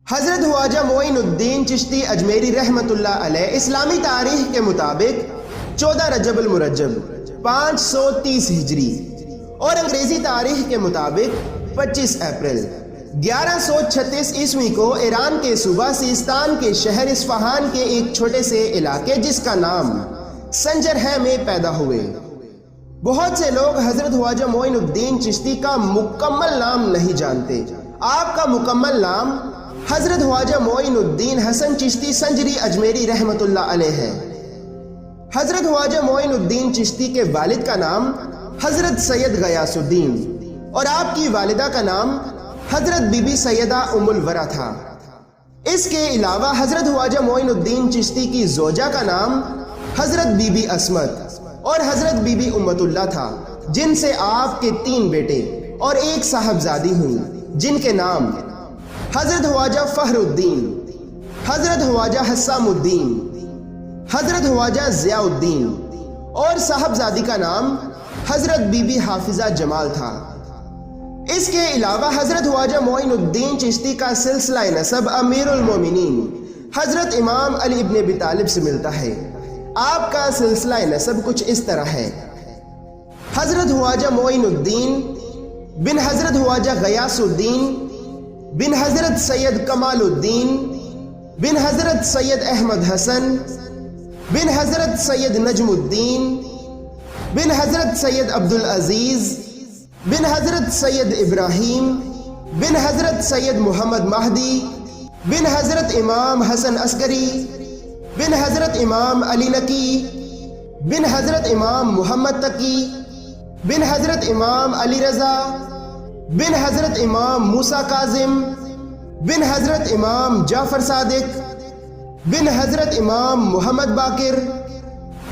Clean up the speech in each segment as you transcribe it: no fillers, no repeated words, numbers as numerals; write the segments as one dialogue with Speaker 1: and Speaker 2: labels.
Speaker 1: حضرت خواجہ معین الدین چشتی اجمیری رحمت اللہ علیہ اسلامی تاریخ کے مطابق 14 رجب المرجب 530 ہجری اور انگریزی تاریخ کے مطابق 25 اپریل 1136 عیسوی کو ایران کے صوبہ سیستان کے شہر اصفہان کے ایک چھوٹے سے علاقے جس کا نام سنجر ہے میں پیدا ہوئے۔ بہت سے لوگ حضرت خواجہ معین الدین چشتی کا مکمل نام نہیں جانتے۔ آپ کا مکمل نام حضرت خواجہ معین الدین حسن چشتی سنجری اجمیری رحمت اللہ علیہ ہے۔ حضرت خواجہ معین الدین چشتی کے والد کا نام حضرت سید غیاث الدین اور آپ کی والدہ کا نام حضرت بی بی سیدہ ام الورا تھا۔ اس کے علاوہ حضرت خواجہ معین الدین چشتی کی زوجہ کا نام حضرت بی بی عصمت اور حضرت بی بی امت اللہ تھا، جن سے آپ کے 3 بیٹے اور ایک صاحبزادی ہوئی، جن کے نام حضرت خواجہ فخر الدین، حضرت خواجہ حسام الدین، حضرت خواجہ ضیاء الدین اور صاحبزادی کا نام حضرت بی بی حافظہ جمال تھا۔ اس کے علاوہ حضرت خواجہ معین الدین چشتی کا سلسلہ نسب امیر المومنین حضرت امام علی ابن ابی طالب سے ملتا ہے۔ آپ کا سلسلہ نسب کچھ اس طرح ہے: حضرت خواجہ معین الدین بن حضرت خواجہ غیاث الدین بن حضرت سید کمال الدین بن حضرت سید احمد حسن بن حضرت سید نجم الدین بن حضرت سید عبدالعزیز بن حضرت سید ابراہیم بن حضرت سید محمد مہدی بن حضرت امام حسن عسکری بن حضرت امام علی نقی بن حضرت امام محمد تقی بن حضرت امام علی رضا بن حضرت امام موسیٰ کاظم بن حضرت امام جعفر صادق بن حضرت امام محمد باقر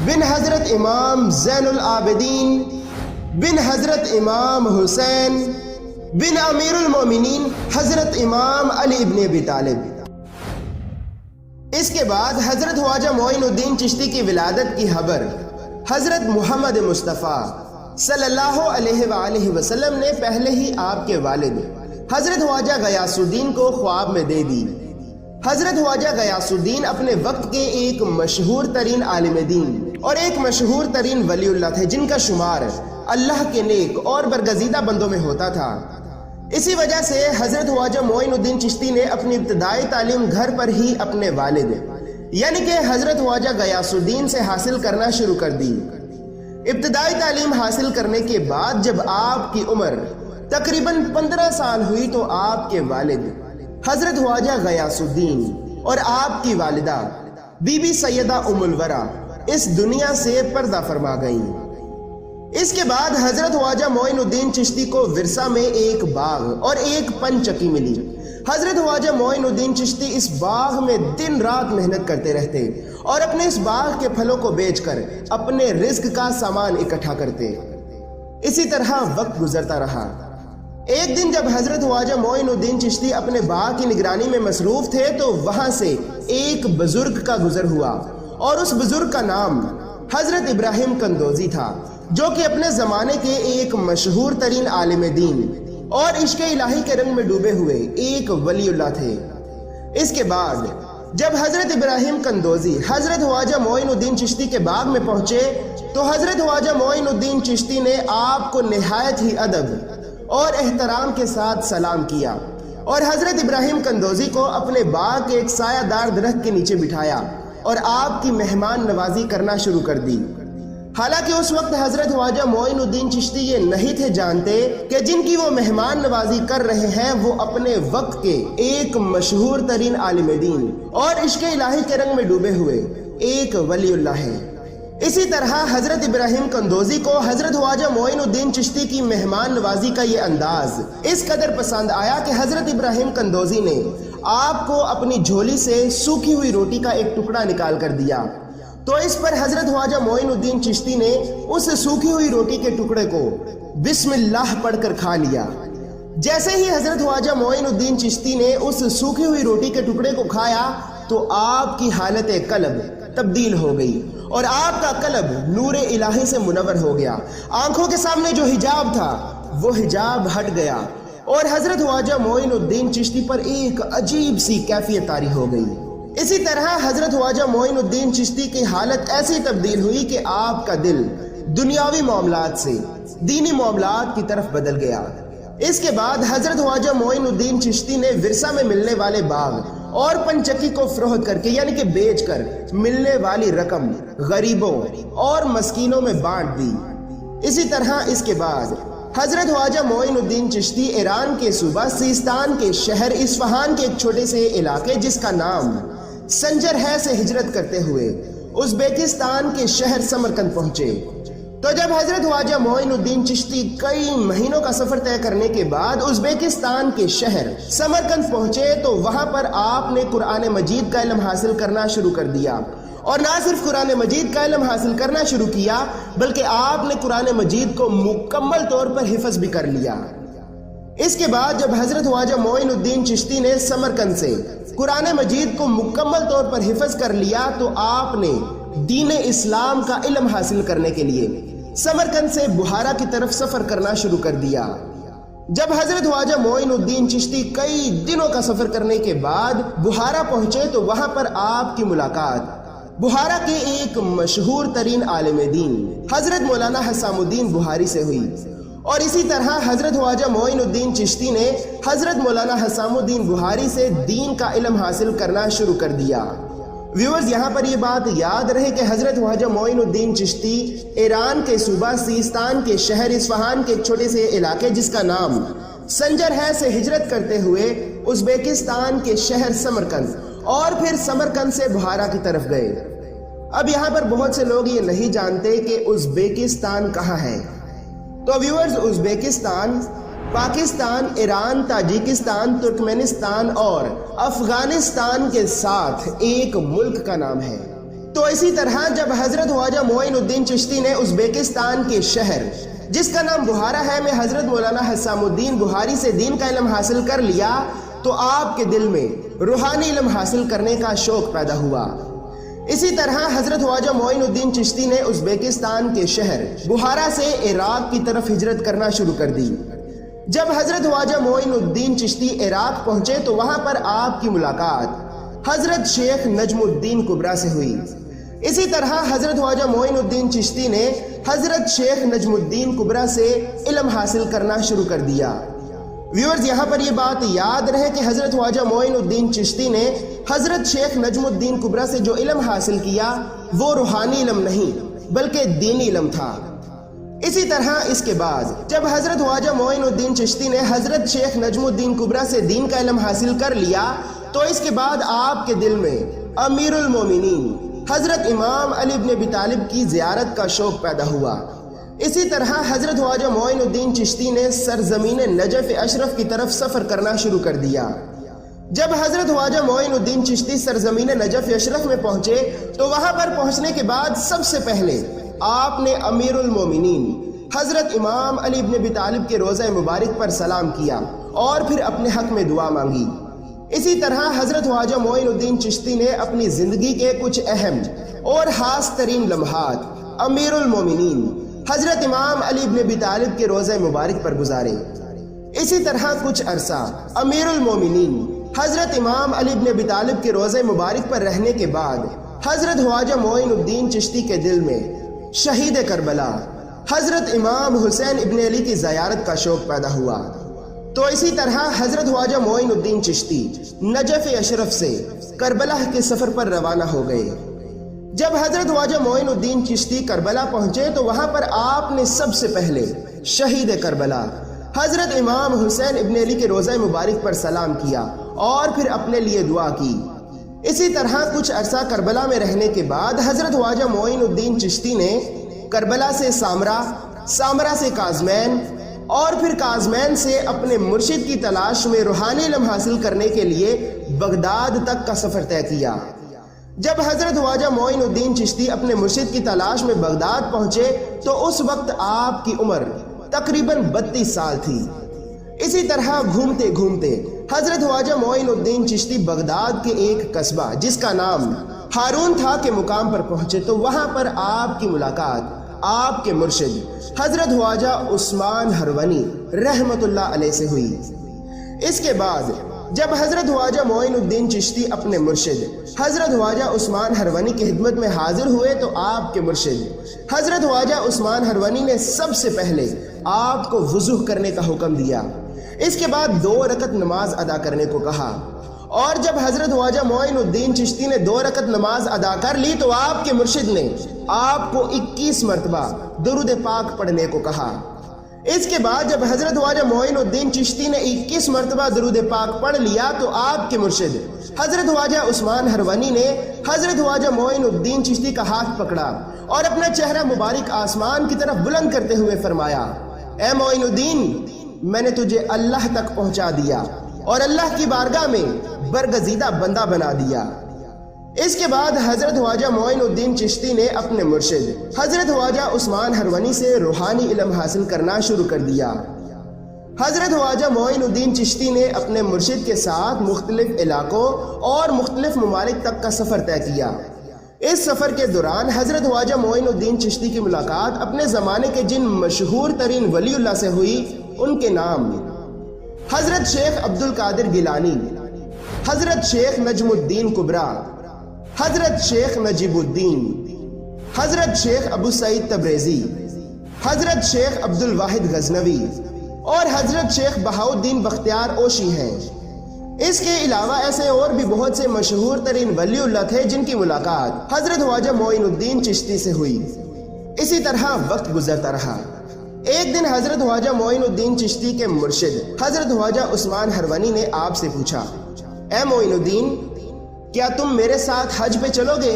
Speaker 1: بن حضرت امام زین العابدین بن حضرت امام حسین بن امیر المومنین حضرت امام علی ابن ابی طالب۔ اس کے بعد حضرت خواجہ معین الدین چشتی کی ولادت کی خبر حضرت محمد مصطفیٰ صلی اللہ علیہ وآلہ وسلم نے پہلے ہی آپ کے والد حضرت خواجہ غیاث الدین کو خواب میں دے دی۔ حضرت خواجہ غیاث الدین اپنے وقت کے ایک مشہور ترین عالم دین اور ایک مشہور ترین ولی اللہ تھے، جن کا شمار اللہ کے نیک اور برگزیدہ بندوں میں ہوتا تھا۔ اسی وجہ سے حضرت خواجہ معین الدین چشتی نے اپنی ابتدائی تعلیم گھر پر ہی اپنے والد یعنی کہ حضرت خواجہ غیاث الدین سے حاصل کرنا شروع کر دی۔ ابتدائی تعلیم حاصل کرنے کے بعد جب آپ کی عمر تقریباً 15 سال ہوئی تو آپ کے والد حضرت خواجہ غیاث الدین اور آپ کی والدہ بی بی سیدہ ام الورا اس دنیا سے پردہ فرما گئیں۔ اس کے بعد حضرت خواجہ معین الدین چشتی کو ورثہ میں ایک باغ اور ایک پن چکی ملی۔ حضرت خواجہ معین الدین چشتی اس باغ میں دن رات محنت کرتے رہتے اور اپنے اس باغ کے پھلوں کو بیچ کر اپنے رزق کا سامان اکٹھا کرتے۔ اسی طرح وقت گزرتا رہا۔ ایک دن جب حضرت خواجہ معین الدین چشتی اپنے باغ کی نگرانی میں مصروف تھے تو وہاں سے ایک بزرگ کا گزر ہوا اور اس بزرگ کا نام حضرت ابراہیم کندوزی تھا، جو کہ اپنے زمانے کے ایک مشہور ترین عالم دین اور عشق الہی کے رنگ میں ڈوبے ہوئے ایک ولی اللہ تھے۔ اس کے بعد جب حضرت ابراہیم کندوزی حضرت خواجہ معین الدین چشتی کے باغ میں پہنچے تو حضرت خواجہ معین الدین چشتی نے آپ کو نہایت ہی ادب اور احترام کے ساتھ سلام کیا اور حضرت ابراہیم کندوزی کو اپنے باغ کے ایک سایہ دار درخت کے نیچے بٹھایا اور آپ کی مہمان نوازی کرنا شروع کر دی۔ حالانکہ اس وقت حضرت خواجہ معین الدین چشتی یہ نہیں تھے جانتے کہ جن کی وہ مہمان نوازی کر رہے ہیں وہ اپنے وقت کے ایک مشہور ترین عالم دین اور عشق الہی کے رنگ میں ڈوبے ہوئے ایک ولی اللہ ہے۔ اسی طرح حضرت ابراہیم کندوزی کو حضرت خواجہ معین الدین چشتی کی مہمان نوازی کا یہ انداز اس قدر پسند آیا کہ حضرت ابراہیم کندوزی نے آپ کو اپنی جھولی سے سوکھی ہوئی روٹی کا ایک ٹکڑا نکال کر دیا تو اس پر حضرت خواجہ معین الدین چشتی نے اس سوکھی ہوئی روٹی کے ٹکڑے کو بسم اللہ پڑھ کر کھا لیا۔ جیسے ہی حضرت خواجہ معین الدین چشتی نے اس سوکھی ہوئی روٹی کے ٹکڑے کو کھایا تو آپ کی حالت قلب تبدیل ہو گئی اور آپ کا قلب نور الہی سے منور ہو گیا۔ آنکھوں کے سامنے جو حجاب تھا وہ حجاب ہٹ گیا اور حضرت خواجہ معین الدین چشتی پر ایک عجیب سی کیفیت طاری ہو گئی۔ اسی طرح حضرت خواجہ معین الدین چشتی کی حالت ایسی تبدیل ہوئی کہ آپ کا دل دنیاوی معاملات سے دینی معاملات کی طرف بدل گیا۔ اس کے بعد حضرت خواجہ معین الدین چشتی نے ورثہ میں ملنے والے باغ اور پنچکی کو فروخت کر کے یعنی کہ بیچ کر ملنے والی رقم غریبوں اور مسکینوں میں بانٹ دی۔ اسی طرح اس کے بعد حضرت خواجہ معین الدین چشتی ایران کے صوبہ سیستان کے شہر اصفہان کے ایک چھوٹے سے علاقے جس کا نام سنجر ہے سے ہجرت کرتے ہوئے ازبیکستان کے شہر سمرقند پہنچے۔ تو جب حضرت خواجہ معین الدین چشتی کئی مہینوں کا سفر طے کرنے کے بعد ازبیکستان کے شہر سمرقند پہنچے تو وہاں پر آپ نے قرآن مجید کا علم حاصل کرنا شروع کر دیا، اور نہ صرف قرآن مجید کا علم حاصل کرنا شروع کیا بلکہ آپ نے قرآن مجید کو مکمل طور پر حفظ بھی کر لیا۔ اس کے بعد جب حضرت خواجہ معین الدین چشتی نے سمرقند سے قرآن مجید کو مکمل طور پر حفظ کر لیا تو آپ نے دین اسلام کا علم حاصل کرنے کے لیے سمرقند سے بخارا کی طرف سفر کرنا شروع کر دیا۔ جب حضرت خواجہ معین الدین چشتی کئی دنوں کا سفر کرنے کے بعد بخارا پہنچے تو وہاں پر آپ کی ملاقات بخارا کے ایک مشہور ترین عالم دین حضرت مولانا حسام الدین بخاری سے ہوئی، اور اسی طرح حضرت خواجہ معین الدین چشتی نے حضرت مولانا حسام الدین بخاری سے دین کا علم حاصل کرنا شروع کر دیا۔ ویورز، یہاں پر یہ بات یاد رہے کہ حضرت خواجہ معین الدین چشتی ایران کے صوبہ سیستان کے شہر اصفہان کے ایک چھوٹے سے علاقے جس کا نام سنجر ہے سے ہجرت کرتے ہوئے ازبیکستان کے شہر سمرقند اور پھر سمرقند سے بخارا کی طرف گئے۔ اب یہاں پر بہت سے لوگ یہ نہیں جانتے کہ ازبیکستان کہاں ہے۔ تو viewers, Uzbekistan Pakistan, Iran, Tajikistan, ترکمنستان اور افغانستان کے ساتھ ایک ملک کا نام ہے۔ تو اسی طرح جب حضرت خواجہ معین الدین چشتی نے ازبیکستان کے شہر جس کا نام بخارا ہے میں حضرت مولانا حسام الدین بخاری سے دین کا علم حاصل کر لیا تو آپ کے دل میں روحانی علم حاصل کرنے کا شوق پیدا ہوا۔ اسی طرح حضرت خواجہ معین الدین چشتی نے ازبیکستان کے شہر بخارا سے عراق کی طرف ہجرت کرنا شروع کر دی۔ جب حضرت خواجہ معین الدین چشتی عراق پہنچے تو وہاں پر آپ کی ملاقات حضرت شیخ نجم الدین کبریٰ سے ہوئی۔ اسی طرح حضرت خواجہ معین الدین چشتی نے حضرت شیخ نجم الدین کبریٰ سے علم حاصل کرنا شروع کر دیا۔ ویورز، یہاں پر یہ بات یاد رہے کہ حضرت خواجہ معین الدین چشتی نے حضرت شیخ نجم الدین کبریٰ سے جو علم حاصل کیا وہ روحانی علم نہیں بلکہ دینی علم تھا۔ اسی طرح اس کے بعد جب حضرت خواجہ معین الدین چشتی نے حضرت شیخ نجم الدین کبریٰ سے دین کا علم حاصل کر لیا تو اس کے بعد آپ کے دل میں امیر المومنین حضرت امام علی بن ابی طالب کی زیارت کا شوق پیدا ہوا۔ اسی طرح حضرت خواجہ معین الدین چشتی نے سرزمین نجف اشرف کی طرف سفر کرنا شروع کر دیا۔ جب حضرت خواجہ معین الدین چشتی سرزمین نجف اشرف میں پہنچے تو وہاں پر پہنچنے کے بعد سب سے پہلے آپ نے امیر المومنین حضرت امام علی بن ابی طالب کے روضہ مبارک پر سلام کیا اور پھر اپنے حق میں دعا مانگی۔ اسی طرح حضرت خواجہ معین الدین چشتی نے اپنی زندگی کے کچھ اہم اور خاص ترین لمحات امیر المومنین حضرت امام علی بن ابی طالب کے روضہ مبارک پر گزارے۔ اسی طرح کچھ عرصہ امیر المومنین حضرت امام علی بن ابی طالب کے روضہ مبارک پر رہنے کے بعد حضرت خواجہ معین الدین چشتی کے دل میں شہید کربلا حضرت امام حسین ابن علی کی زیارت کا شوق پیدا ہوا۔ تو اسی طرح حضرت خواجہ معین الدین چشتی نجف اشرف سے کربلا کے سفر پر روانہ ہو گئے۔ جب حضرت خواجہ معین الدین چشتی کربلا پہنچے تو وہاں پر آپ نے سب سے پہلے شہید کربلا حضرت امام حسین ابن علی کے روضہ مبارک پر سلام کیا اور پھر اپنے لیے دعا کی۔ اسی طرح کچھ عرصہ کربلا میں رہنے کے بعد حضرت خواجہ معین الدین چشتی نے کربلا سے سامرا سے کاظمین اور پھر کاظمین سے اپنے مرشد کی تلاش میں روحانی علم حاصل کرنے کے لیے بغداد تک کا سفر طے کیا۔ جب حضرت خواجہ معین الدین چشتی اپنے مرشد کی تلاش میں بغداد پہنچے تو اس وقت آپ کی عمر تقریباً 32 سال تھی۔ اسی طرح گھومتے گھومتے حضرت خواجہ معین الدین چشتی بغداد کے ایک قصبہ جس کا نام ہارون تھا کے مقام پر پہنچے تو وہاں پر آپ کی ملاقات آپ کے مرشد حضرت خواجہ عثمان ہرونی رحمت اللہ علیہ سے ہوئی۔ اس کے بعد جب حضرت خواجہ معین الدین چشتی اپنے مرشد حضرت خواجہ عثمان ہرونی کی خدمت میں حاضر ہوئے تو آپ کے مرشد حضرت خواجہ عثمان ہرونی نے سب سے پہلے آپ کو وضو کرنے کا حکم دیا۔ اس کے بعد 2 رکعت نماز ادا کرنے کو کہا، اور جب حضرت خواجہ معین الدین چشتی نے 2 رکعت نماز ادا کر لی تو آپ کے مرشد نے آپ کو 21 مرتبہ درود پاک پڑھنے کو کہا۔ اس کے بعد جب حضرت خواجہ معین الدین چشتی نے 21 مرتبہ درود پاک پڑھ لیا تو آپ کے مرشد حضرت خواجہ عثمان ہرونی نے حضرت خواجہ معین الدین چشتی کا ہاتھ پکڑا اور اپنا چہرہ مبارک آسمان کی طرف بلند کرتے ہوئے فرمایا، اے معین الدین، میں نے تجھے اللہ تک پہنچا دیا اور اللہ کی بارگاہ میں برگزیدہ بندہ بنا دیا۔ اس کے بعد حضرت خواجہ معین الدین چشتی نے اپنے مرشد حضرت خواجہ عثمان ہرونی سے روحانی علم حاصل کرنا شروع کر دیا۔ حضرت خواجہ معین الدین چشتی نے اپنے مرشد کے ساتھ مختلف علاقوں اور مختلف ممالک تک کا سفر طے کیا۔ اس سفر کے دوران حضرت خواجہ معین الدین چشتی کی ملاقات اپنے زمانے کے جن مشہور ترین ولی اللہ سے ہوئی ان کے نام حضرت شیخ عبد القادر گیلانی، حضرت شیخ نجم الدین کبرا، حضرت شیخ نجیب الدین، حضرت شیخ ابو سعید تبریزی، حضرت شیخ عبد الواحد غزنوی اور حضرت شیخ بہاؤالدین بختیار اوشی ہیں۔ اس کے علاوہ ایسے اور بھی بہت سے مشہور ترین ولی اللہ تھے جن کی ملاقات حضرت خواجہ معین الدین چشتی سے ہوئی۔ اسی طرح وقت گزرتا رہا۔ ایک دن حضرت خواجہ معین الدین چشتی کے مرشد حضرت خواجہ عثمان ہرونی نے آپ سے پوچھا، اے معین الدین، کیا تم میرے ساتھ حج پہ چلو گے؟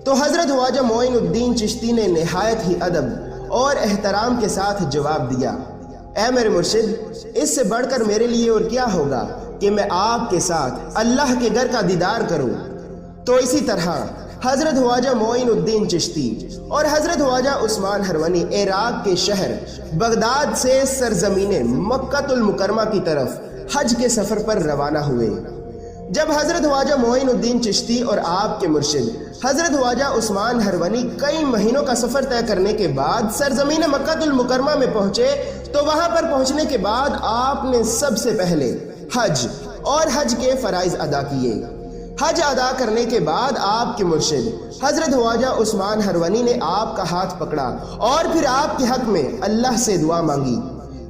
Speaker 1: تو حضرت خواجہ معین الدین چشتی نے نہایت ہی ادب اور احترام کے ساتھ جواب دیا، اے میرے مرشد، اس سے بڑھ کر میرے لیے اور کیا ہوگا کہ میں آپ کے ساتھ اللہ کے گھر کا دیدار کروں۔ تو اسی طرح حضرت خواجہ معین الدین چشتی اور حضرت خواجہ عثمان ہرونی عراق کے شہر بغداد سے سرزمین مکہ المکرمہ کی طرف حج کے سفر پر روانہ ہوئے۔ جب حضرت خواجہ معین الدین چشتی اور آپ کے مرشد حضرت خواجہ عثمان ہرونی کئی مہینوں کا سفر طے کرنے کے بعد سرزمین مکہ المکرمہ میں پہنچے تو وہاں پر پہنچنے کے بعد آپ نے سب سے پہلے حج اور حج کے فرائض ادا کیے۔ حج ادا کرنے کے بعد آپ کے مرشد حضرت خواجہ عثمان ہرونی نے آپ کا ہاتھ پکڑا اور پھر آپ کے حق میں اللہ سے دعا مانگی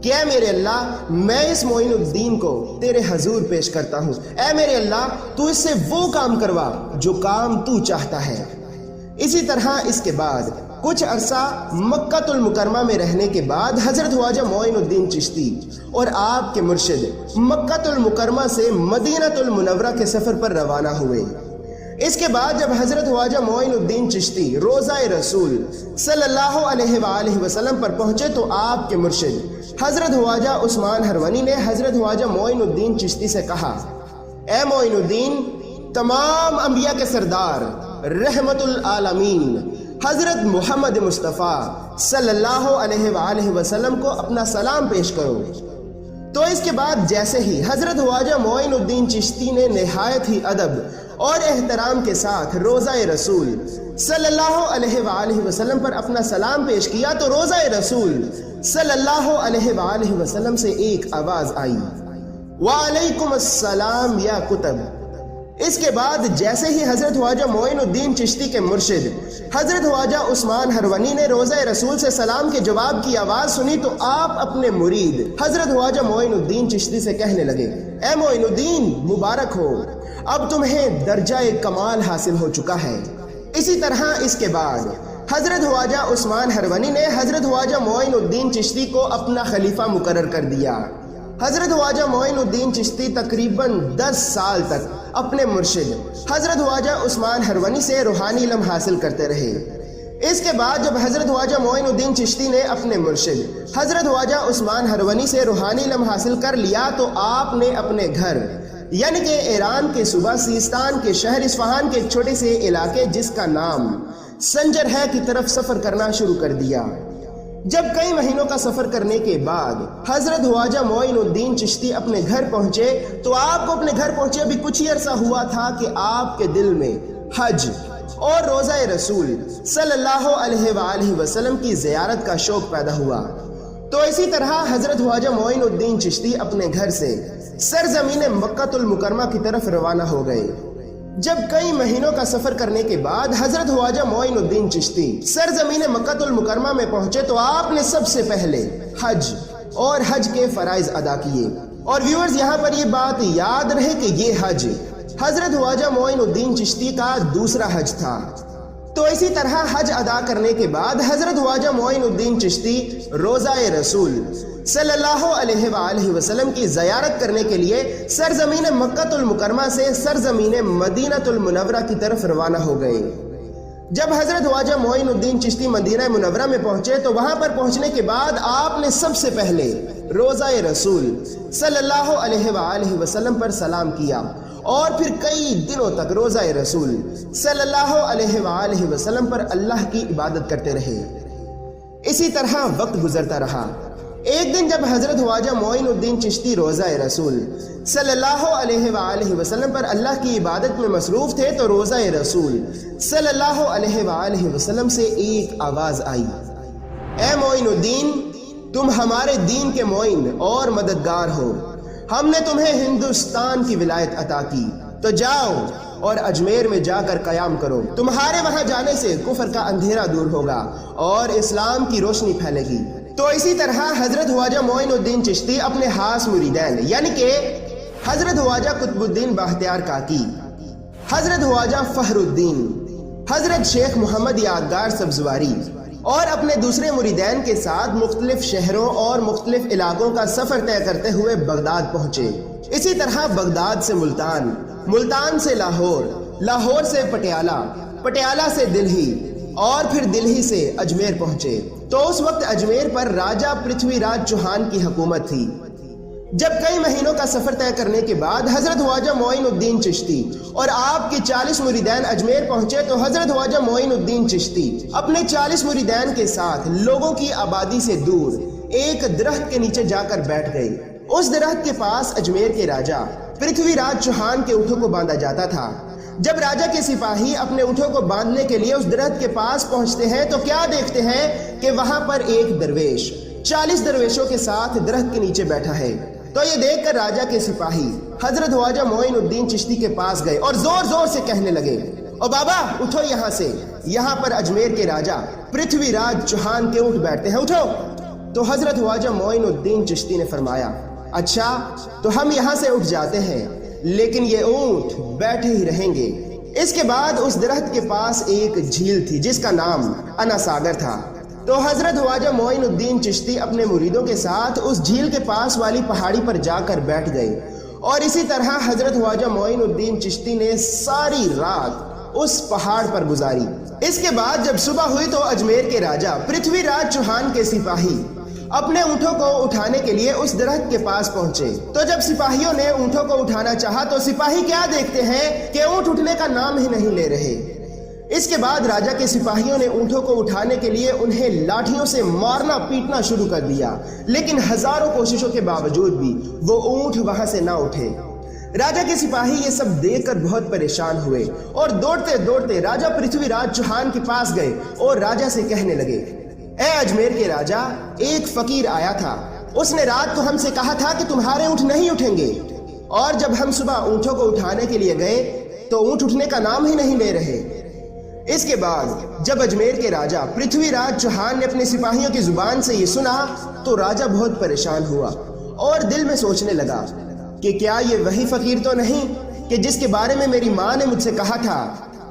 Speaker 1: کہ اے میرے اللہ، میں اس معین الدین کو تیرے حضور پیش کرتا ہوں۔ اے میرے اللہ، تو اس سے وہ کام کروا جو کام تو چاہتا ہے۔ اسی طرح اس کے بعد کچھ عرصہ مکہ المکرمہ میں رہنے کے بعد حضرت خواجہ معین الدین چشتی اور آپ کے مرشد مکہ المکرمہ سے مدینہ المنورہ کے سفر پر روانہ ہوئے۔ اس کے بعد جب حضرت خواجہ معین الدین چشتی روضہ رسول صلی اللہ علیہ وآلہ وسلم پر پہنچے تو آپ کے مرشد حضرت خواجہ عثمان ہرونی نے حضرت خواجہ معین الدین چشتی سے کہا، اے معین الدین، تمام انبیاء کے سردار رحمت العالمین حضرت محمد مصطفیٰ صلی اللہ علیہ وآلہ وسلم کو اپنا سلام پیش کرو۔ تو اس کے بعد جیسے ہی حضرت خواجہ معین الدین چشتی نے نہایت ہی ادب اور احترام کے ساتھ روضہ رسول صلی اللہ علیہ وآلہ وسلم پر اپنا سلام پیش کیا تو روضہ رسول صلی اللہ علیہ وآلہ وسلم سے ایک آواز آئی، وعلیکم السلام یا کتب۔ اس کے بعد جیسے ہی حضرت خواجہ معین الدین چشتی کے مرشد حضرت خواجہ عثمان ہرونی نے روضہ رسول سے سلام کے جواب کی آواز سنی تو آپ اپنے مرید حضرت خواجہ معین الدین چشتی سے کہنے لگے، اے معین الدین، مبارک ہو، اب تمہیں درجہ کمال حاصل ہو چکا ہے۔ اسی طرح اس کے بعد حضرت خواجہ عثمان ہرونی نے حضرت خواجہ معین الدین چشتی کو اپنا خلیفہ مقرر کر دیا۔ حضرت خواجہ معین الدین چشتی تقریباً 10 سال تک اپنے مرشد حضرت خواجہ عثمان ہرونی سے روحانی علم حاصل کرتے رہے۔ اس کے بعد جب حضرت خواجہ معین الدین چشتی نے اپنے مرشد حضرت خواجہ عثمان ہرونی سے روحانی علم حاصل کر لیا تو آپ نے اپنے گھر یعنی کہ ایران کے صوبہ سیستان کے شہر اصفہان کے ایک چھوٹے سے علاقے جس کا نام سنجر ہے کی طرف سفر کرنا شروع کر دیا۔ جب کئی مہینوں کا سفر کرنے کے بعد حضرت خواجہ معین الدین چشتی اپنے گھر پہنچے تو آپ کو اپنے گھر پہنچے ابھی کچھ ہی عرصہ ہوا تھا کہ آپ کے دل میں حج اور روضہ رسول صلی اللہ علیہ وآلہ وسلم کی زیارت کا شوق پیدا ہوا۔ تو اسی طرح حضرت خواجہ معین الدین چشتی اپنے گھر سے سرزمین مکہ المکرمہ کی طرف روانہ ہو گئے۔ جب کئی مہینوں کا سفر کرنے کے بعد حضرت خواجہ معین الدین چشتی سرزمین مکہ المکرمہ میں پہنچے تو آپ نے سب سے پہلے حج اور حج کے فرائض ادا کیے۔ اور ویورز، یہاں پر یہ بات یاد رہے کہ یہ حج حضرت خواجہ معین الدین چشتی کا دوسرا حج تھا۔ تو اسی طرح حج ادا کرنے کے بعد حضرت خواجہ معین الدین چشتی روضہ رسول صلی اللہ علیہ وآلہ وسلم کی زیارت کرنے کے لیے سرزمین مکہ المکرمہ سے سرزمین مدینہ المنورہ کی طرف روانہ ہو گئے۔ جب حضرت خواجہ معین الدین چشتی مدینہ منورہ میں پہنچے تو وہاں پر پہنچنے کے بعد آپ نے سب سے پہلے روضہ رسول صلی اللہ علیہ وآلہ وسلم پر سلام کیا اور پھر کئی دنوں تک روضہ رسول صلی اللہ علیہ وآلہ وسلم پر اللہ کی عبادت کرتے رہے۔ اسی طرح وقت گزرتا رہا۔ ایک دن جب حضرت خواجہ معین الدین چشتی روضہ رسول صلی اللہ علیہ وآلہ وسلم پر اللہ کی عبادت میں مصروف تھے تو روضہ رسول صلی اللہ علیہ وآلہ وسلم سے ایک آواز آئی، اے معین الدین، تم ہمارے دین کے معین اور مددگار ہو، ہم نے تمہیں ہندوستان کی ولایت عطا کی، تو جاؤ اور اجمیر میں جا کر قیام کرو، تمہارے وہاں جانے سے کفر کا اندھیرا دور ہوگا اور اسلام کی روشنی پھیلے گی۔ تو اسی طرح حضرت خواجہ معین الدین چشتی اپنے خاص مریدین یعنی کہ حضرت خواجہ قطب الدین بختیار کاکی، حضرت خواجہ فخر الدین، حضرت شیخ محمد یادگار سبزواری اور اپنے دوسرے مریدین کے ساتھ مختلف شہروں اور مختلف علاقوں کا سفر طے کرتے ہوئے بغداد پہنچے۔ اسی طرح بغداد سے ملتان، ملتان سے لاہور، لاہور سے پٹیالہ، پٹیالہ سے دلہی اور پھر دلہی سے اجمیر پہنچے۔ تو اس وقت اجمیر پر راجہ پرتھوی راج چوہان کی حکومت تھی۔ جب کئی مہینوں کا سفر طے کرنے کے بعد حضرت خواجہ معین الدین چشتی اور آپ کے 40 مریدین اجمیر پہنچے تو حضرت خواجہ معین الدین چشتی اپنے 40 مریدین کے ساتھ لوگوں کی آبادی سے دور ایک درخت کے نیچے جا کر بیٹھ گئے۔ اس درخت کے پاس اجمیر کے راجہ پرتھوی راج چوہان کے اونٹوں کو باندھا جاتا تھا۔ جب راجہ کے سپاہی اپنے اونٹوں کو باندھنے کے لیے اس درخت کے پاس پہنچتے ہیں تو کیا دیکھتے ہیں کہ وہاں پر ایک درویش 40 درویشوں کے ساتھ درخت کے نیچے بیٹھا ہے۔ تو یہ دیکھ کر راجہ کے سپاہی حضرت خواجہ معین الدین چشتی کے پاس گئے اور زور زور سے کہنے لگے، او بابا اٹھو یہاں سے، یہاں پر اجمیر کے راجہ پرتھوی راج چوہان کے اونٹ بیٹھتے ہیں، اٹھو۔ تو حضرت خواجہ معین الدین چشتی نے فرمایا، اچھا تو ہم یہاں سے اٹھ جاتے ہیں، لیکن یہ اونٹ بیٹھے ہی رہیں گے۔ اس کے بعد اس درخت کے پاس ایک جھیل تھی جس کا نام انا ساگر تھا۔ تو حضرت خواجہ معین الدین چشتی اپنے مریدوں کے ساتھ اس جھیل کے پاس والی پہاڑی پر جا کر بیٹھ گئے اور اسی طرح حضرت خواجہ معین الدین چشتی نے ساری رات اس پہاڑ پر گزاری۔ اس کے بعد جب صبح ہوئی تو اجمیر کے راجہ پرتھوی راج چوہان کے سپاہی اپنے اونٹوں کو اٹھانے کے لیے اس درخت کے پاس پہنچے۔ تو جب سپاہیوں نے اونٹوں کو اٹھانا چاہا تو سپاہی کیا دیکھتے ہیں کہ اونٹ اٹھنے کا نام ہی نہیں لے رہے۔ اس کے بعد راجہ کے سپاہیوں نے اونٹوں کو اٹھانے کے لیے انہیں لاٹھیوں سے مارنا پیٹنا شروع کر دیا، لیکن ہزاروں کوششوں کے باوجود بھی وہ اونٹ وہاں سے نہ اٹھے۔ راجہ کے سپاہی یہ سب دیکھ کر بہت پریشان ہوئے اور دوڑتے دوڑتے راجہ پرتھوی راج چوہان کے پاس گئے اور راجہ سے کہنے لگے، اے اجمیر کے راجہ، ایک فقیر آیا تھا، اس نے رات کو ہم سے کہا تھا کہ تمہارے اونٹ نہیں اٹھیں گے، اور جب ہم صبح اونٹوں کو اٹھانے کے لیے گئے تو اونٹ اٹھنے کا نام ہی نہیں لے رہے۔ اس کے بعد جب اجمیر کے راجہ پرتھوی راج چوہان نے اپنے سپاہیوں کی زبان سے یہ سنا تو راجہ بہت پریشان ہوا اور دل میں سوچنے لگا کہ کیا یہ وہی فقیر تو نہیں کہ جس کے بارے میں میری ماں نے مجھ سے کہا تھا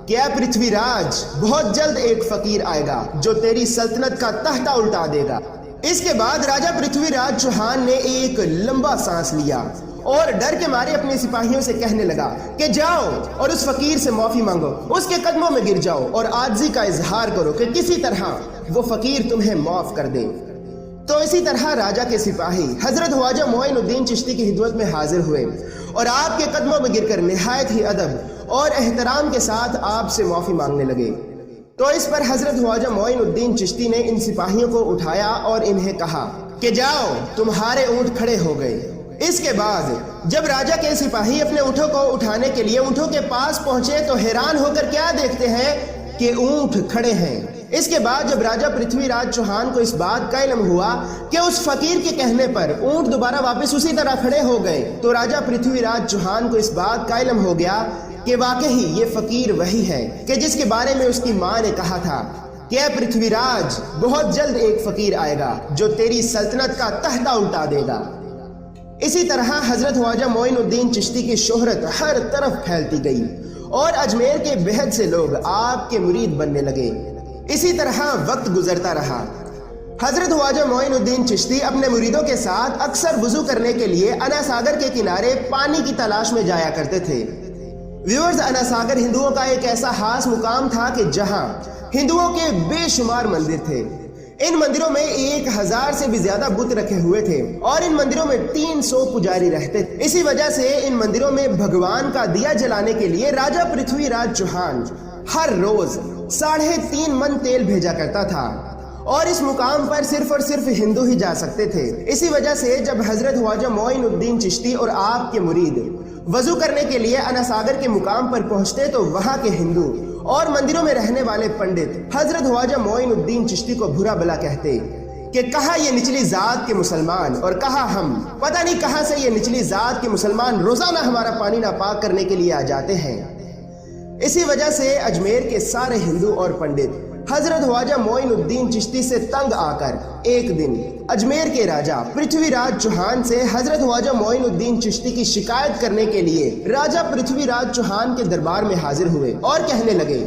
Speaker 1: کہ اے پرتھوی راج، بہت جلد ایک فقیر آئے گا جو تیری سلطنت کا تختہ الٹا دے گا۔ اس کے بعد راجہ پرتھوی راج چوہان نے ایک لمبا سانس لیا اور ڈر کے مارے اپنے سپاہیوں سے کہنے لگا کہ جاؤ اور اس فقیر سے معافی مانگو، اس کے قدموں میں گر جاؤ اور عاجزی کا اظہار کرو کہ کسی طرح وہ فقیر تمہیں معاف کر دے۔ تو اسی طرح راجہ کے سپاہی حضرت خواجہ معین الدین چشتی کی خدمت میں حاضر ہوئے اور آپ کے قدموں میں گر کر نہایت ہی ادب اور احترام کے ساتھ آپ سے معافی مانگنے لگے۔ تو اس پر حضرت خواجہ معین الدین چشتی نے ان سپاہیوں کو اٹھایا اور انہیں کہا کہ جاؤ، تمہارے اونٹ کھڑے ہو گئے۔ اس کے بعد جب راجہ کے سپاہی اپنے اونٹوں کو اٹھانے کے لیے اونٹوں کے پاس پہنچے تو حیران ہو کر کیا دیکھتے ہیں کہ اونٹ کھڑے ہیں اس کے بعد جب راجہ پرتھوی راج چوہان کو اس بات کا علم ہوا کہ اس فقیر کے کہنے پر اونٹ دوبارہ واپس اسی طرح کھڑے ہو گئے، تو راجہ پرتھوی راج چوہان کو اس بات کا علم ہو گیا کہ واقعی یہ فقیر وہی ہے کہ جس کے بارے میں اس کی ماں نے کہا تھا کہ اے پرتھوی راج، بہت جلد ایک فقیر آئے گا جو تیری سلطنت کا تختہ الٹا دے گا۔ اسی طرح حضرت خواجہ معین الدین چشتی کی شہرت ہر طرف پھیلتی گئی اور اجمیر کے بہت سے لوگ آپ کے مرید بننے لگے۔ اسی طرح وقت گزرتا رہا۔ حضرت خواجہ معین الدین چشتی اپنے مریدوں کے ساتھ اکثر وضو کرنے کے لیے انا ساگر کے کنارے پانی کی تلاش میں جایا کرتے تھے۔ ویورز، انا ساگر ہندوؤں کا ایک ایسا خاص مقام تھا کہ جہاں ہندوؤں کے بے شمار مندر تھے۔ ان مندروں میں 1000 سے بھی زیادہ بت رکھے ہوئے تھے اور ان مندروں میں 300 پجاری رہتے تھے۔ اسی وجہ سے ان مندروں میں بھگوان کا دیا جلانے کے لیے راجہ پرتھوی راج چوہان ہر روز 3.5 من تیل بھیجا کرتا تھا اور اس مقام پر صرف اور صرف ہندو ہی جا سکتے تھے۔ اسی وجہ سے جب حضرت خواجہ معین الدین چشتی اور آپ کے مرید وضو کرنے کے لیے انا ساگر کے مقام پر پہنچتے تو وہاں کے ہندو اور مندروں میں رہنے والے پنڈت حضرت خواجہ معین الدین چشتی کو برا بلا کہتے کہ کہا یہ نچلی ذات کے مسلمان، اور کہا ہم پتہ نہیں کہاں سے یہ نچلی ذات کے مسلمان روزانہ ہمارا پانی ناپاک کرنے کے لیے آ جاتے ہیں۔ اسی وجہ سے اجمیر کے سارے ہندو اور پنڈت حضرت خواجہ معین الدین چشتی سے تنگ آ کر ایک دن اجمیر کے راجہ پرتھوی راج چوہان سے حضرت خواجہ معین الدین چشتی کی شکایت کرنے کے لیے راجہ پرتھوی راج چوہان کے دربار میں حاضر ہوئے اور کہنے لگے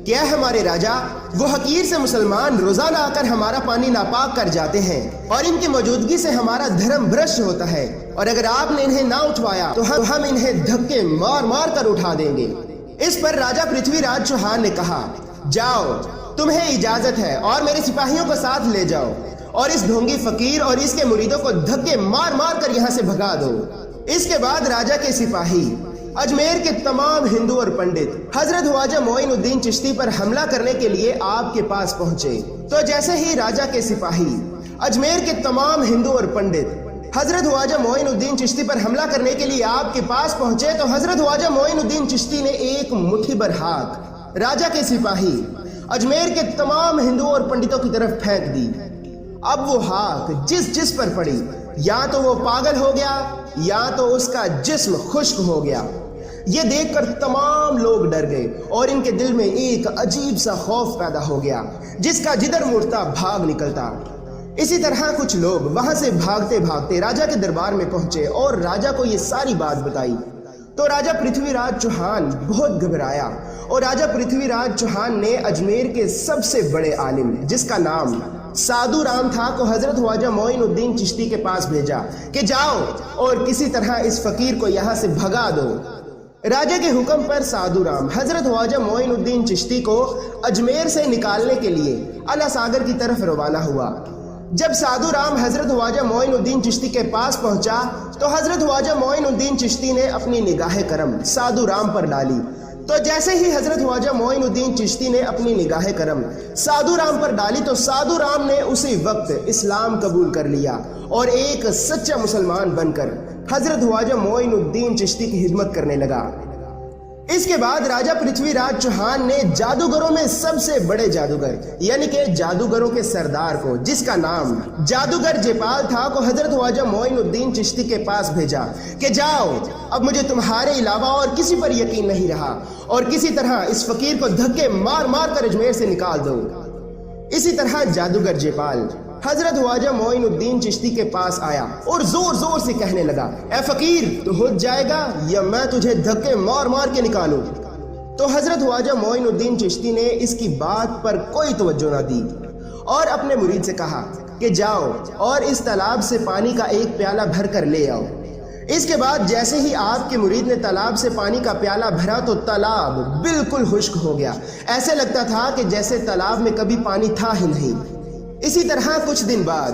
Speaker 1: کہ اے ہمارے راجہ، وہ حقیر سے مسلمان روزانہ آ کر ہمارا پانی ناپاک کر جاتے ہیں اور ان کی موجودگی سے ہمارا دھرم بھرشٹ ہوتا ہے، اور اگر آپ نے انہیں نہ اٹھوایا تو ہم انہیں دھکے مار مار کر اٹھا دیں گے۔ اس پر راجہ پرتھوی راج چوہان نے کہا، جاؤ، تمہیں اجازت ہے اور میرے سپاہیوں کو ساتھ لے جاؤ اور اس ڈھونگی فقیر اور اس کے مریدوں کو دھکے مار مار کر یہاں سے بھگا دو۔ اس کے بعد راجہ کے سپاہی اجمیر کے تمام ہندو اور پنڈت حضرت خواجہ معین الدین چشتی پر حملہ کرنے کے لیے آپ کے پاس پہنچے۔ تو جیسے ہی راجہ کے سپاہی اجمیر کے تمام ہندو اور پنڈت حضرت خواجہ معین الدین چشتی پر حملہ کرنے کے لیے آپ کے پاس پہنچے تو حضرت خواجہ معین الدین چشتی نے ایک مٹھی بھر ہاتھ راجہ کے سپاہی اجمیر کے تمام ہندو اور پنڈتوں کی طرف پھینک دی۔ اب وہ ہاتھ جس پر پڑی یا تو وہ پاگل ہو گیا یا تو اس کا جسم خشک ہو گیا۔ یہ دیکھ کر تمام لوگ ڈر گئے اور ان کے دل میں ایک عجیب سا خوف پیدا ہو گیا جس کا جدھر مڑتا بھاگ نکلتا۔ اسی طرح کچھ لوگ وہاں سے بھاگتے بھاگتے راجہ کے دربار میں پہنچے اور راجہ کو یہ ساری بات بتائی تو راجہ پرتھوی راج چوہان بہت گھبرایا اور راجہ پرتھوی راج چوہان نے اجمیر کے سب سے بڑے عالم جس کا نام سادھو رام تھا کو حضرت خواجہ معین الدین چشتی کے پاس بھیجا کہ جاؤ اور کسی طرح اس فقیر کو یہاں سے بھگا دو۔ راجہ کے حکم پر سادھو رام حضرت خواجہ معین الدین چشتی کو اجمیر سے نکالنے کے لیے انا ساگر کی طرف روانہ ہوا۔ جب سادھو رام حضرت خواجہ معین الدین چشتی کے پاس پہنچا تو حضرت خواجہ معین الدین چشتی نے اپنی نگاہ کرم سادھو رام پر ڈالی۔ تو جیسے ہی حضرت خواجہ معین الدین چشتی نے اپنی نگاہ کرم سادھو رام پر ڈالی تو سادھو رام نے اسی وقت اسلام قبول کر لیا اور ایک سچا مسلمان بن کر حضرت خواجہ معین الدین چشتی کی خدمت کرنے لگا۔ اس کے بعد راجہ پرتھوی راج چوہان نے جادوگروں میں سب سے بڑے جادوگر یعنی کہ جادوگروں کے سردار کو جس کا نام جادوگر جیپال تھا کو حضرت خواجہ معین الدین چشتی کے پاس بھیجا کہ جاؤ، اب مجھے تمہارے علاوہ اور کسی پر یقین نہیں رہا اور کسی طرح اس فقیر کو دھکے مار مار کر اجمیر سے نکال دو۔ اسی طرح جادوگر جیپال حضرت خواجہ معین الدین چشتی کے پاس آیا اور زور زور سے کہنے لگا، اے فقیر، تو ہو جائے گا یا میں تجھے دھکے مار مار کے نکالوں؟ تو حضرت خواجہ معین الدین چشتی نے اس کی بات پر کوئی توجہ نہ دی اور اپنے مرید سے کہا کہ جاؤ اور اس تالاب سے پانی کا ایک پیالہ بھر کر لے آؤ۔ اس کے بعد جیسے ہی آپ کے مرید نے تالاب سے پانی کا پیالہ بھرا تو تالاب بالکل خشک ہو گیا، ایسے لگتا تھا کہ جیسے تالاب میں کبھی پانی تھا ہی نہیں۔ اسی طرح کچھ دن بعد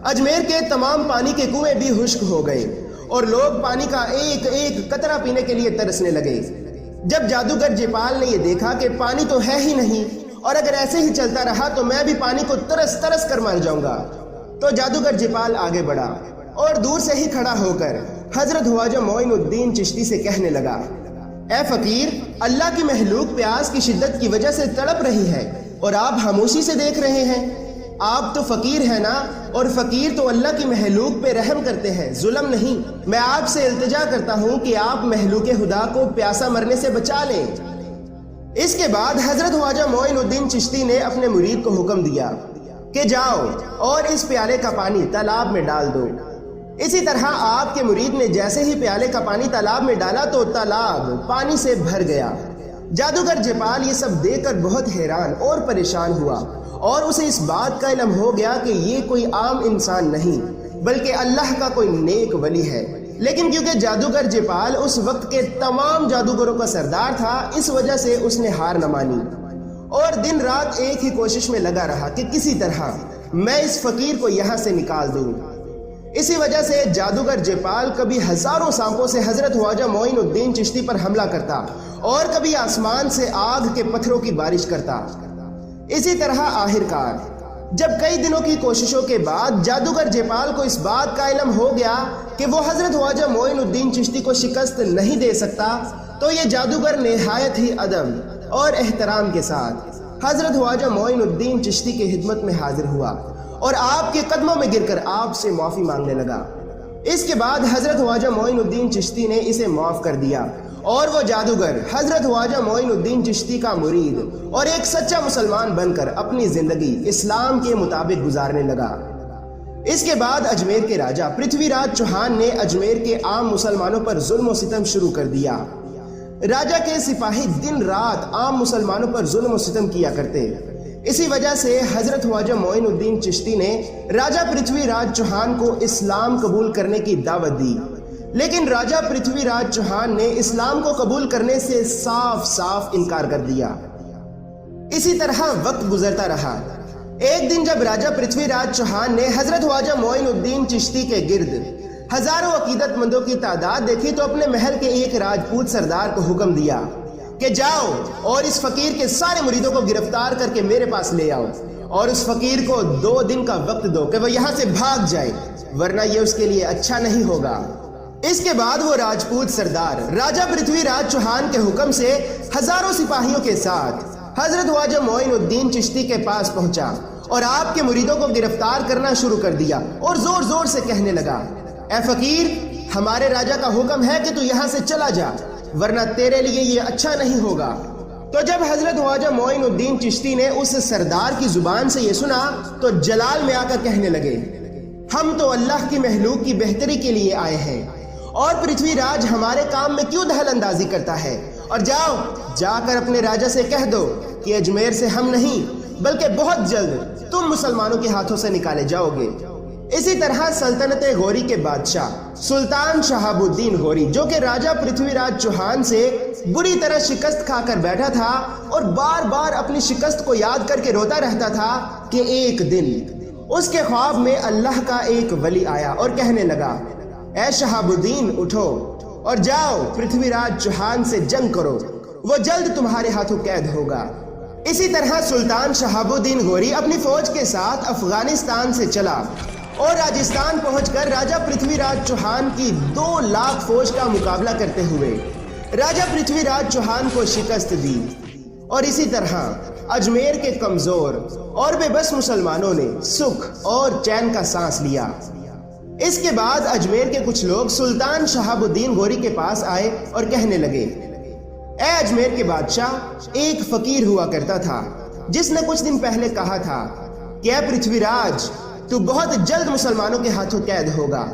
Speaker 1: اجمیر کے تمام پانی کے کنویں بھی خشک ہو گئے اور لوگ پانی کا ایک ایک قطرہ پینے کے لیے ترسنے لگے۔ جب جادوگر جیپال نے یہ دیکھا کہ پانی تو ہے ہی نہیں اور اگر ایسے ہی چلتا رہا تو میں بھی پانی کو ترس ترس کر مر جاؤں گا، تو جادوگر جیپال آگے بڑھا اور دور سے ہی کھڑا ہو کر حضرت خواجہ معین الدین چشتی سے کہنے لگا، اے فقیر، اللہ کی مخلوق پیاس کی شدت کی وجہ سے تڑپ رہی ہے، اور آپ خاموشی سے دیکھ رہے ہیں؟ آپ تو فقیر ہیں نا، اور فقیر تو اللہ کی مخلوق پہ رحم کرتے ہیں، ظلم نہیں۔ میں آپ سے التجا کرتا ہوں کہ آپ مخلوق خدا کو پیاسا مرنے سے بچا لیں۔ اس کے بعد حضرت خواجہ معین الدین چشتی نے اپنے مرید کو حکم دیا کہ جاؤ اور اس پیالے کا پانی تالاب میں ڈال دو۔ اسی طرح آپ کے مرید نے جیسے ہی پیالے کا پانی تالاب میں ڈالا تو تالاب پانی سے بھر گیا۔ جادوگر جیپال یہ سب دیکھ کر بہت حیران اور پریشان ہوا، اور اسے اس بات کا علم ہو گیا کہ یہ کوئی عام انسان نہیں بلکہ اللہ کا کوئی نیک ولی ہے۔ لیکن کیونکہ جادوگر جیپال اس وقت کے تمام جادوگروں کا سردار تھا، اس وجہ سے اس نے ہار نہ مانی اور دن رات ایک ہی کوشش میں لگا رہا کہ کسی طرح میں اس فقیر کو یہاں سے نکال دوں۔ اسی وجہ سے جادوگر جیپال کبھی ہزاروں سانپوں سے حضرت خواجہ معین الدین چشتی پر حملہ کرتا اور کبھی آسمان سے آگ کے پتھروں کی بارش کرتا۔ اسی طرح آخرکار جب کئی دنوں کی کوششوں کے بعد جادوگر جیپال کو اس بات کا علم ہو گیا کہ وہ حضرت خواجہ معین الدین چشتی کو شکست نہیں دے سکتا، تو یہ جادوگر نہایت ہی ادب اور احترام کے ساتھ حضرت خواجہ معین الدین چشتی کی خدمت میں حاضر ہوا اور آپ کے قدموں میں گر کر آپ سے معافی مانگنے لگا۔ اس کے بعد حضرت خواجہ معین الدین چشتی نے اسے معاف کر دیا اور وہ جادوگر حضرت خواجہ معین الدین چشتی کا مرید اور ایک سچا مسلمان بن کر اپنی زندگی اسلام کے مطابق گزارنے لگا۔ اس کے بعد اجمیر کے راجہ پرتھوی راج چوہان نے اجمیر کے عام مسلمانوں پر ظلم و ستم شروع کر دیا۔ راجہ کے سپاہی دن رات عام مسلمانوں پر ظلم و ستم کیا کرتے۔ اسی وجہ سے حضرت خواجہ معین الدین چشتی نے راجہ پرتھوی راج چوہان کو اسلام قبول کرنے کی دعوت دی، لیکن راجہ پرتھوی راج چوہان نے اسلام کو قبول کرنے سے صاف صاف انکار کر دیا۔ اسی طرح وقت گزرتا رہا۔ ایک دن جب راجہ پرتھوی راج چوہان نے حضرت خواجہ معین الدین چشتی کے گرد ہزاروں عقیدت مندوں کی تعداد دیکھی تو اپنے محل کے ایک راجپوت سردار کو حکم دیا کہ جاؤ اور اس فقیر کے سارے مریدوں کو گرفتار کر کے میرے پاس لے آؤ، اور اس فقیر کو 2 دن کا وقت دو کہ وہ یہاں سے بھاگ جائے، ورنہ یہ اس کے لیے اچھا نہیں ہوگا۔ اس کے بعد وہ راجپوت سردار راجہ پرتھوی راج چوہان کے حکم سے ہزاروں سپاہیوں کے ساتھ حضرت خواجہ معین الدین چشتی کے پاس پہنچا اور آپ کے مریدوں کو گرفتار کرنا شروع کر دیا اور زور زور سے کہنے لگا، اے فقیر، ہمارے راجہ کا حکم ہے کہ تو یہاں سے چلا جا، ورنہ تیرے لیے یہ اچھا نہیں ہوگا۔ تو جب حضرت خواجہ معین الدین چشتی نے اس سردار کی زبان سے یہ سنا تو جلال میں آ کر کہنے لگے، ہم تو اللہ کی مخلوق کی بہتری کے لیے آئے ہیں، اور پرتھوی راج ہمارے کام میں کیوں دخل اندازی کرتا ہے؟ اور جاؤ جا کر اپنے راجہ سے کہہ دو کہ اجمیر سے ہم نہیں بلکہ بہت جلد تم مسلمانوں کے ہاتھوں سے نکالے جاؤ گے۔ اسی طرح سلطنت غوری کے بادشاہ سلطان شہاب الدین غوری، جو کہ راجہ پرتھوی راج چوہان سے بری طرح شکست کھا کر بیٹھا تھا اور بار بار اپنی شکست کو یاد کر کے روتا رہتا تھا، کہ ایک دن اس کے خواب میں اللہ کا ایک ولی آیا اور کہنے لگا، اے شہاب الدین اٹھو اور جاؤ پرتھوی راج چوہان سے جنگ کرو، وہ جلد تمہارے ہاتھوں قید ہوگا۔ اسی طرح سلطان شہاب الدین غوری اپنی فوج کے ساتھ افغانستان سے چلا اور راجستھان پہنچ کر راجہ پرتھوی راج چوہان کی 2 لاکھ فوج کا مقابلہ کرتے ہوئے راجہ پرتھوی راج چوہان کو شکست دی، اور اسی طرح اجمیر کے کمزور اور بے بس مسلمانوں نے سکھ اور چین کا سانس لیا۔ اس کے بعد اجمیر کے کچھ لوگ سلطان شہاب الدین غوری کے پاس آئے اور کہنے لگے، اے اجمیر کے بادشاہ، ایک فقیر ہوا کرتا تھا جس نے کچھ دن پہلے کہا تھا کہ اے پرتھوی راج، تو بہت جلد مسلمانوں کے ہاتھوں قید ہوگا،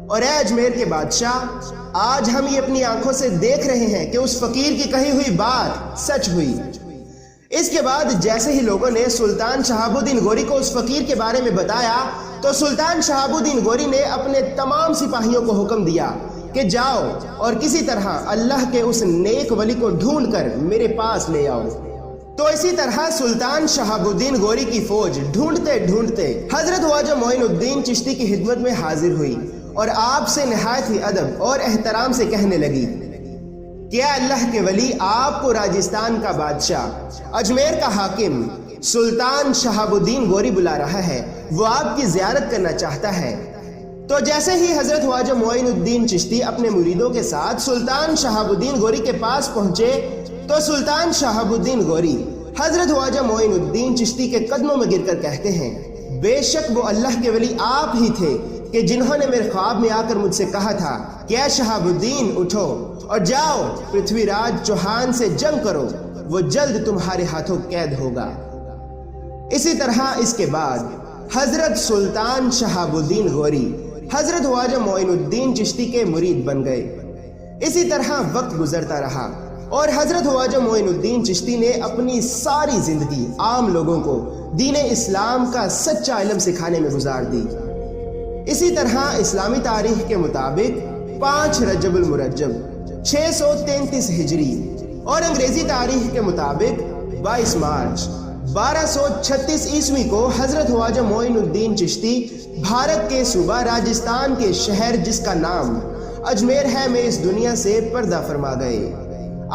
Speaker 1: اور اے اجمیر کے بادشاہ، آج ہم یہ اپنی آنکھوں سے دیکھ رہے ہیں کہ اس فقیر کی کہی ہوئی بات سچ ہوئی۔ اس کے بعد جیسے ہی لوگوں نے سلطان شہاب الدین غوری کو اس فقیر کے بارے میں بتایا تو سلطان شہاب الدین غوری نے اپنے تمام سپاہیوں کو حکم دیا کہ جاؤ اور کسی طرح اللہ کے اس نیک ولی کو ڈھونڈ کر میرے پاس لے آؤ۔ تو اسی طرح سلطان شہاب الدین غوری کی فوج ڈھونڈتے ڈھونڈتے حضرت خواجہ معین الدین چشتی کی خدمت میں حاضر ہوئی اور آپ سے نہایت ہی ادب اور احترام سے کہنے لگی کہ اے اللہ کے ولی، آپ کو راجستھان کا بادشاہ، اجمیر کا حاکم سلطان شہاب الدین غوری بلا رہا ہے، وہ آپ کی زیارت کرنا چاہتا ہے۔ تو جیسے ہی حضرت خواجہ معین الدین چشتی اپنے مریدوں کے ساتھ سلطان شہاب الدین غوری کے پاس پہنچے تو سلطان شہاب الدین غوری حضرت خواجہ معین الدین چشتی کے قدموں میں گر کر کہتے ہیں، بے شک وہ اللہ کے ولی آپ ہی تھے کہ جنہوں نے میرے خواب میں آ کر مجھ سے کہا تھا کہ اے شہاب الدین اٹھو اور جاؤ پرتھوی راج چوہان سے جنگ کرو، وہ جلد تمہارے ہاتھوں قید ہوگا۔ اسی طرح اس کے بعد حضرت سلطان شہاب الدین غوری حضرت خواجہ معین الدین چشتی کے مرید بن گئے۔ اسی طرح وقت گزرتا رہا اور حضرت خواجہ معین الدین چشتی نے اپنی ساری زندگی عام لوگوں کو دین اسلام کا سچا علم سکھانے میں گزار دی۔ اسی طرح اسلامی تاریخ کے مطابق 5 رجب المرجب 633 ہجری اور انگریزی تاریخ کے مطابق 22 مارچ 1236 عیسوی کو حضرت خواجہ معین الدین چشتی بھارت کے صوبہ راجستھان کے شہر جس کا نام اجمیر ہے میں اس دنیا سے پردہ فرما گئے۔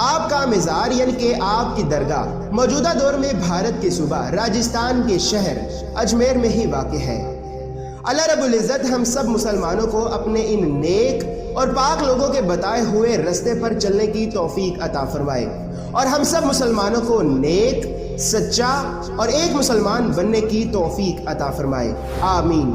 Speaker 1: آپ کا مزار یعنی کہ آپ کی درگاہ موجودہ دور میں بھارت کے صوبہ راجستھان کے شہر اجمیر میں ہی واقع ہے۔ اللہ رب العزت ہم سب مسلمانوں کو اپنے ان نیک اور پاک لوگوں کے بتائے ہوئے رستے پر چلنے کی توفیق عطا فرمائے اور ہم سب مسلمانوں کو نیک، سچا اور ایک مسلمان بننے کی توفیق عطا فرمائے، آمین۔